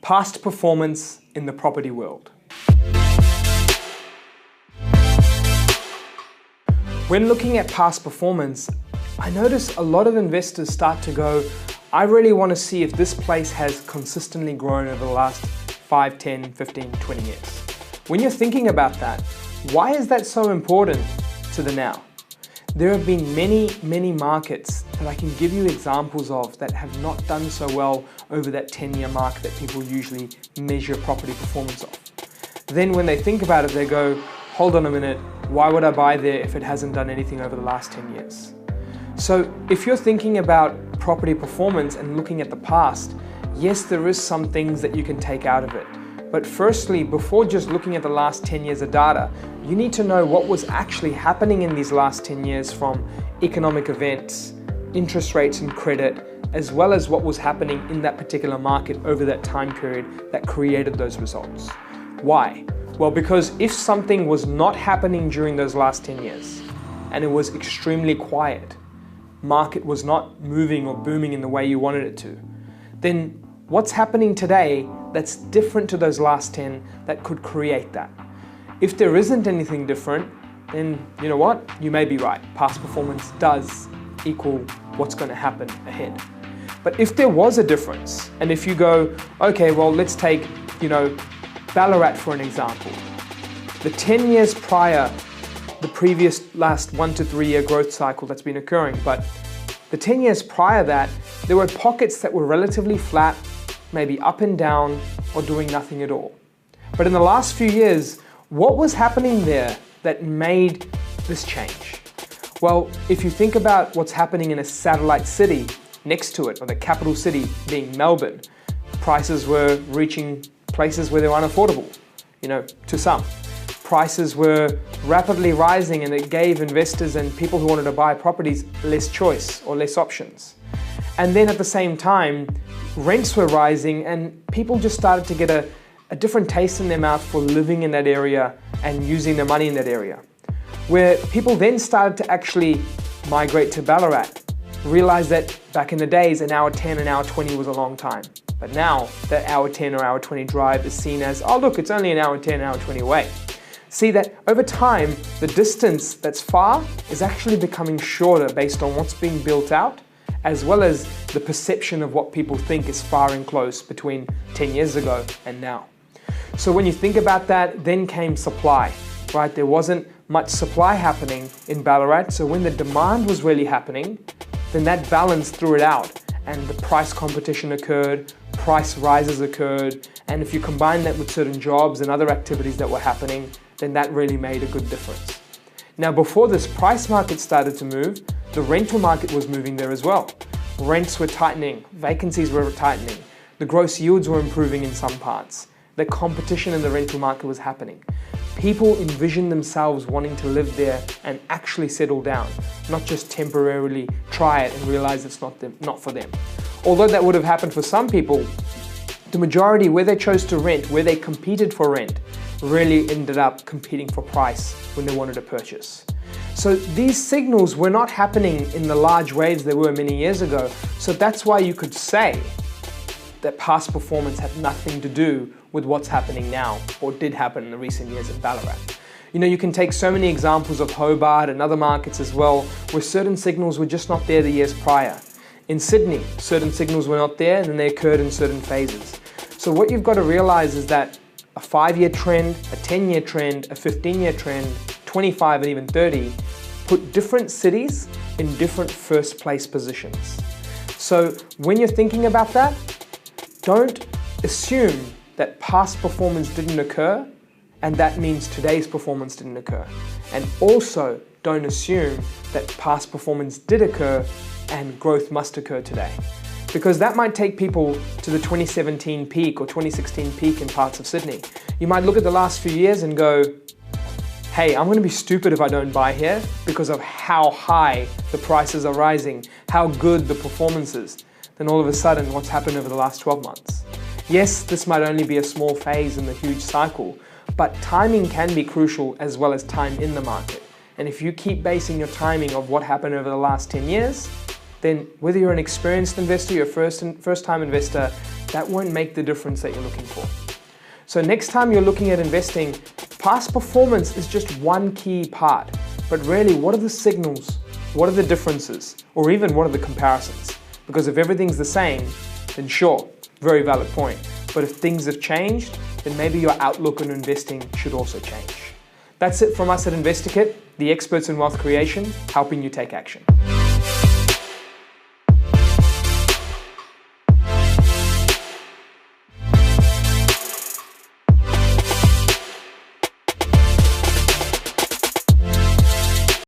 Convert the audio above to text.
Past performance in the property world. When looking at past performance, I notice a lot of investors start to go, I really want to see if this place has consistently grown over the last 5, 10, 15, 20 years. When you're thinking about that, why is that so important to the now? There have been many markets that I can give you examples of that have not done so well over that 10-year mark that people usually measure property performance of. Then when they think about it, they go, hold on a minute, why would I buy there if it hasn't done anything over the last 10 years? So if you're thinking about property performance and looking at the past, yes, there is some things that you can take out of it. But firstly, before just looking at the last 10 years of data, you need to know what was actually happening in these last 10 years from economic events, interest rates and credit, as well as what was happening in that particular market over that time period that created those results. Why? Well, because if something was not happening during those last 10 years and it was extremely quiet, market was not moving or booming in the way you wanted it to, then what's happening today that's different to those last 10 that could create that? If there isn't anything different, then you know what? You may be right. Past performance does equal what's going to happen ahead. But if there was a difference, and if you go, okay, well, let's take, Ballarat for an example. The 10 years prior, the previous last 1 to 3 year growth cycle that's been occurring, but the 10 years prior that, there were pockets that were relatively flat, maybe up and down, or doing nothing at all. But in the last few years, what was happening there that made this change? Well, if you think about what's happening in a satellite city next to it, or the capital city being Melbourne, prices were reaching places where they were unaffordable, to some. Prices were rapidly rising and it gave investors and people who wanted to buy properties less choice or less options. And then at the same time, rents were rising and people just started to get a different taste in their mouth for living in that area and using their money in that area. Where people then started to actually migrate to Ballarat, realize that back in the days, an hour 10, an hour 20 was a long time. But now that hour 10 or hour 20 drive is seen as, oh look, it's only an hour 10, an hour 20 away. See that over time, the distance that's far is actually becoming shorter based on what's being built out, as well as the perception of what people think is far and close between 10 years ago and now. So when you think about that, then came supply, right? There wasn't much supply happening in Ballarat, so when the demand was really happening, then that balance threw it out and the price competition occurred, price rises occurred, and if you combine that with certain jobs and other activities that were happening, then that really made a good difference. Now, before this price market started to move, the rental market was moving there as well. Rents were tightening, vacancies were tightening, the gross yields were improving in some parts. The competition in the rental market was happening. People envisioned themselves wanting to live there and actually settle down, not just temporarily try it and realize it's not for them. Although that would have happened for some people, the majority where they chose to rent, where they competed for rent, really ended up competing for price when they wanted to purchase. So these signals were not happening in the large waves they were many years ago. So that's why you could say that past performance had nothing to do with what's happening now or did happen in the recent years in Ballarat. You can take so many examples of Hobart and other markets as well where certain signals were just not there the years prior. In Sydney, certain signals were not there and then they occurred in certain phases. So what you've got to realize is that a 5-year trend, a 10-year trend, a 15-year trend, 25 and even 30 put different cities in different first place positions. So when you're thinking about that, don't assume that past performance didn't occur and that means today's performance didn't occur. And also don't assume that past performance did occur and growth must occur today. Because that might take people to the 2017 peak or 2016 peak in parts of Sydney. You might look at the last few years and go, hey, I'm going to be stupid if I don't buy here because of how high the prices are rising, how good the performance is. Then all of a sudden, what's happened over the last 12 months? Yes, this might only be a small phase in the huge cycle, but timing can be crucial as well as time in the market. And if you keep basing your timing of what happened over the last 10 years, then whether you're an experienced investor, you're a first-time investor, that won't make the difference that you're looking for. So next time you're looking at investing, past performance is just one key part. But really, what are the signals? What are the differences? Or even what are the comparisons? Because if everything's the same, then sure, very valid point. But if things have changed, then maybe your outlook on investing should also change. That's it from us at InvestorKit, the experts in wealth creation, helping you take action.